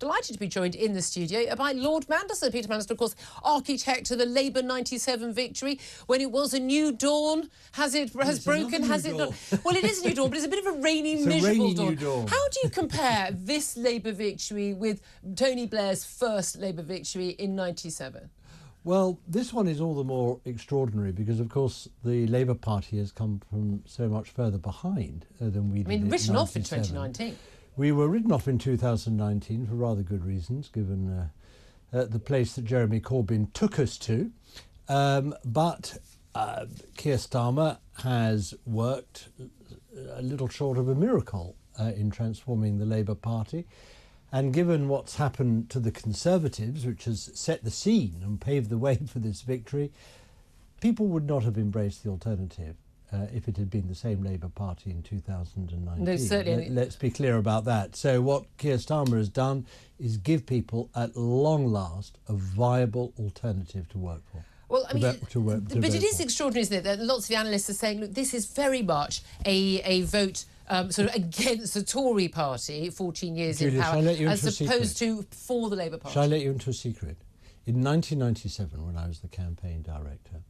delighted to be joined in the studio by Lord Manderson. Peter Manderson, of course, architect of the Labour 97 victory. When it was a new dawn, has broken? Has it not? Well, it is a new dawn, but it's a bit of a rainy, miserable dawn. How do you compare this Labour victory with Tony Blair's first Labour victory in 97? Well, this one is all the more extraordinary because, of course, the Labour Party has come from so much further behind than we did. I mean, written off in 2019. We were written off in 2019 for rather good reasons, given the place that Jeremy Corbyn took us to. But Keir Starmer has worked a little short of a miracle in transforming the Labour Party. And given what's happened to the Conservatives, which has set the scene and paved the way for this victory, people would not have embraced the alternative if it had been the same Labour Party in 2019. No, certainly. Let's be clear about that. So what Keir Starmer has done is give people, at long last, a viable alternative to work for. Well, I mean, but it is extraordinary, isn't it, that lots of the analysts are saying, look, this is very much a vote sort of against the Tory party 14 years in power, as opposed to for the Labour Party. Shall I let you into a secret? In 1997, when I was the campaign director,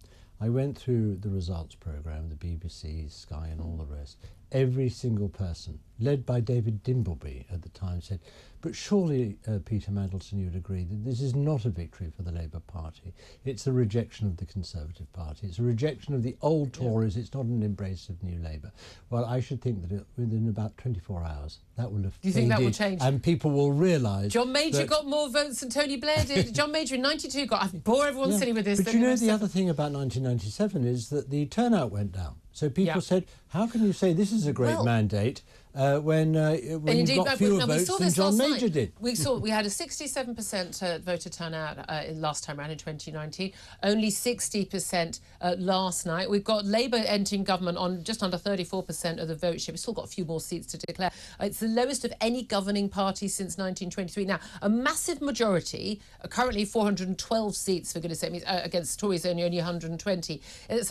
I went through the results programme, the BBC, Sky and all the rest. Every single person, led by David Dimbleby at the time, said, but surely, Peter Mandelson, you'd agree that this is not a victory for the Labour Party. It's a rejection of the Conservative Party. It's a rejection of the old Tories. It's not an embrace of New Labour. Well, I should think that within about 24 hours, that will have faded. Do you think that will change? And people will realise John Major got more votes than Tony Blair did. John Major in 92 got... I bore everyone sitting with this. But you know, the other thing about 1997 is that the turnout went down. So people said, how can you say this is a great mandate when you've got fewer votes than John Major did? We had a 67% voter turnout last time around in 2019, only 60% last night. We've got Labour entering government on just under 34% of the vote share. We've still got a few more seats to declare. It's the lowest of any governing party since 1923. Now, a massive majority, currently 412 seats, for goodness sake, against Tories only 120. It's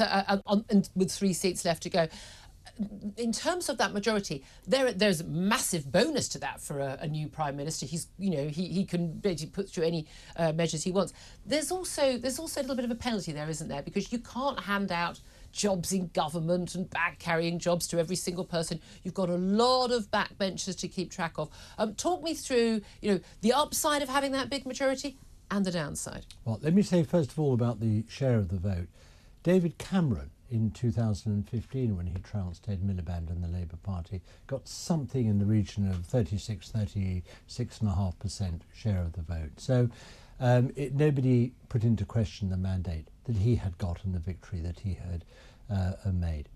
with 3 seats left to go. In terms of that majority, there's a massive bonus to that for a new Prime Minister. He can basically put through any measures he wants. There's also a little bit of a penalty there, isn't there? Because you can't hand out jobs in government and bag-carrying jobs to every single person. You've got a lot of backbenchers to keep track of. Talk me through, the upside of having that big majority and the downside. Well, let me say first of all about the share of the vote. David Cameron, in 2015, when he trounced Ed Miliband and the Labour Party, got something in the region of 36.5% share of the vote. So nobody put into question the mandate that he had got and the victory that he had made.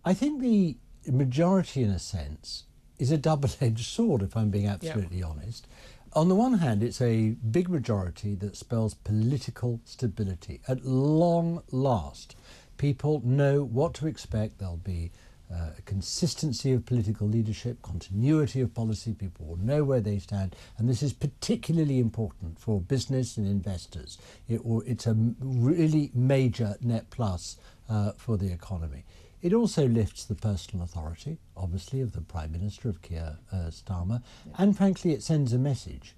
I think the majority, in a sense, is a double-edged sword, if I'm being absolutely honest. On the one hand, it's a big majority that spells political stability. At long last, people know what to expect. There'll be a consistency of political leadership, continuity of policy. People will know where they stand. And this is particularly important for business and investors. It's a really major net plus for the economy. It also lifts the personal authority, obviously, of the Prime Minister, of Keir Starmer. And frankly, it sends a message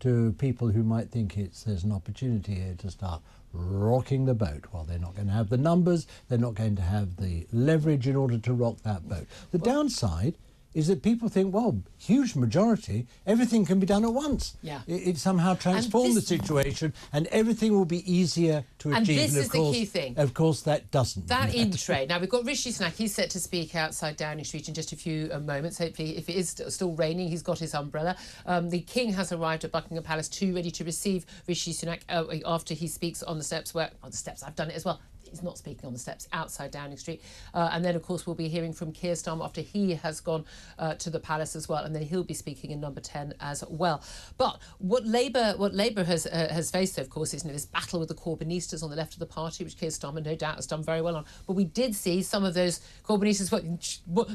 to people who might think there's an opportunity here to start rocking the boat. Well, they're not going to have the numbers, they're not going to have the leverage in order to rock that boat. The downside is that people think, well, huge majority, everything can be done at once. Yeah. It somehow transforms the situation and everything will be easier to achieve. And this is the key thing. Of course, that doesn't. That in trade. Now, we've got Rishi Sunak. He's set to speak outside Downing Street in just a few moments. Hopefully, if it is still raining, he's got his umbrella. The King has arrived at Buckingham Palace too, ready to receive Rishi Sunak after he speaks on the steps. I've done it as well. He's not speaking on the steps outside Downing Street. And then, of course, we'll be hearing from Keir Starmer after he has gone to the palace as well. And then he'll be speaking in number 10 as well. But what Labour has faced, of course, is this battle with the Corbynistas on the left of the party, which Keir Starmer no doubt has done very well on. But we did see some of those Corbynistas,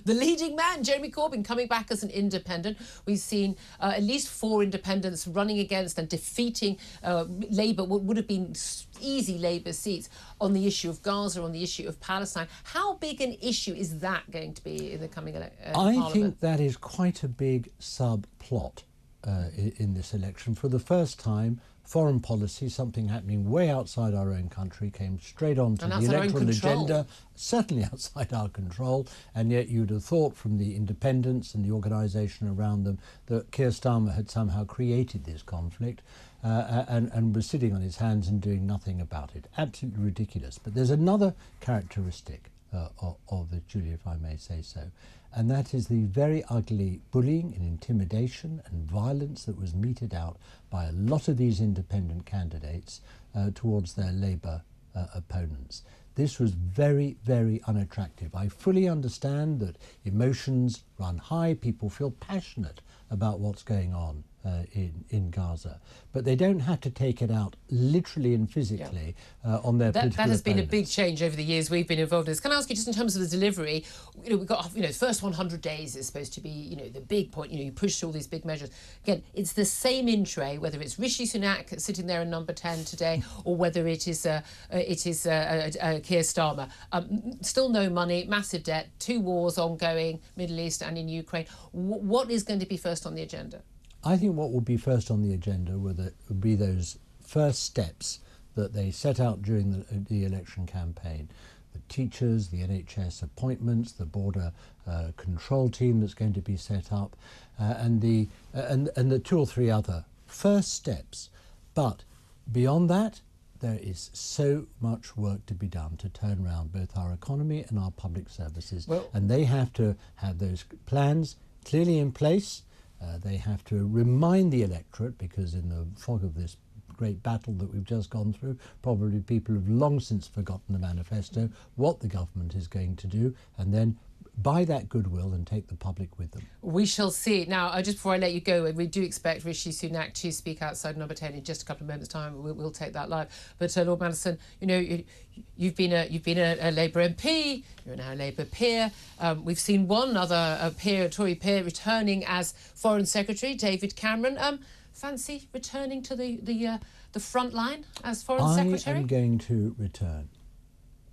the leading man, Jeremy Corbyn, coming back as an independent. We've seen at least 4 independents running against and defeating Labour, what would have been easy Labour seats on the issue of Gaza, on the issue of Palestine. How big an issue is that going to be in the coming Parliament? I think that is quite a big subplot in this election. For the first time, foreign policy, something happening way outside our own country, came straight onto the electoral agenda, certainly outside our control, and yet you'd have thought from the independents and the organisation around them that Keir Starmer had somehow created this conflict and was sitting on his hands and doing nothing about it. Absolutely ridiculous. But there's another characteristic of it, Julia, if I may say so, and that is the very ugly bullying and intimidation and violence that was meted out by a lot of these independent candidates towards their Labour opponents. This was very, very unattractive. I fully understand that emotions run high, people feel passionate about what's going on in Gaza, but they don't have to take it out literally and physically on their political That has been a opponents. big change over the years we've been involved in this. Can I ask you, just in terms of the delivery, we've got, the first 100 days is supposed to be, the big point, you push all these big measures. Again, it's the same in tray, whether it's Rishi Sunak sitting there in number 10 today, or whether it is Keir Starmer. Still no money, massive debt, 2 wars ongoing, Middle East and in Ukraine. What is going to be first on the agenda? I think what will be first on the agenda would be those first steps that they set out during the election campaign. The teachers, the NHS appointments, the border control team that's going to be set up, and the 2 or 3 other first steps. But beyond that, there is so much work to be done to turn around both our economy and our public services. And they have to have those plans clearly in place. They have to remind the electorate, because in the fog of this great battle that we've just gone through, probably people have long since forgotten the manifesto, what the government is going to do, and then buy that goodwill and take the public with them. We shall see. Now, just before I let you go, we do expect Rishi Sunak to speak outside number 10 in just a couple of moments' time. We'll take that live. But Lord Manderson, you've been a Labour MP. You're now a Labour peer. We've seen one other Tory peer returning as Foreign Secretary, David Cameron. Fancy returning to the front line as Foreign Secretary? I am going to return.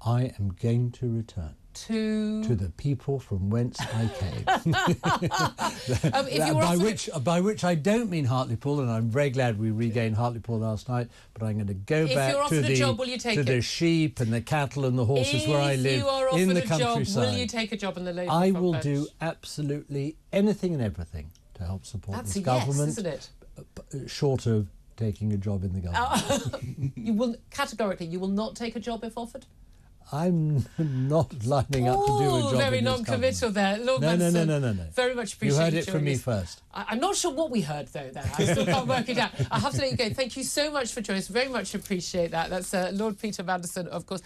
I am going to return. To the people from whence I came. By which I don't mean Hartlepool, and I'm very glad we regained Hartlepool last night, but I'm going to go back to the sheep and the cattle and the horses where I live in the countryside. Will you take a job in the Labour I front will bench? do absolutely anything and everything to help support this government. That's a yes, isn't it? Short of taking a job in the government. You will not take a job if offered? I'm not lining up to do a job very in this non-committal government. there. Lord No. very much appreciate you heard it from me first. I'm not sure what we heard, though, there. I still can't work it out. I have to let you go. Thank you so much for joining us. Very much appreciate that. That's Lord Peter Manderson, of course.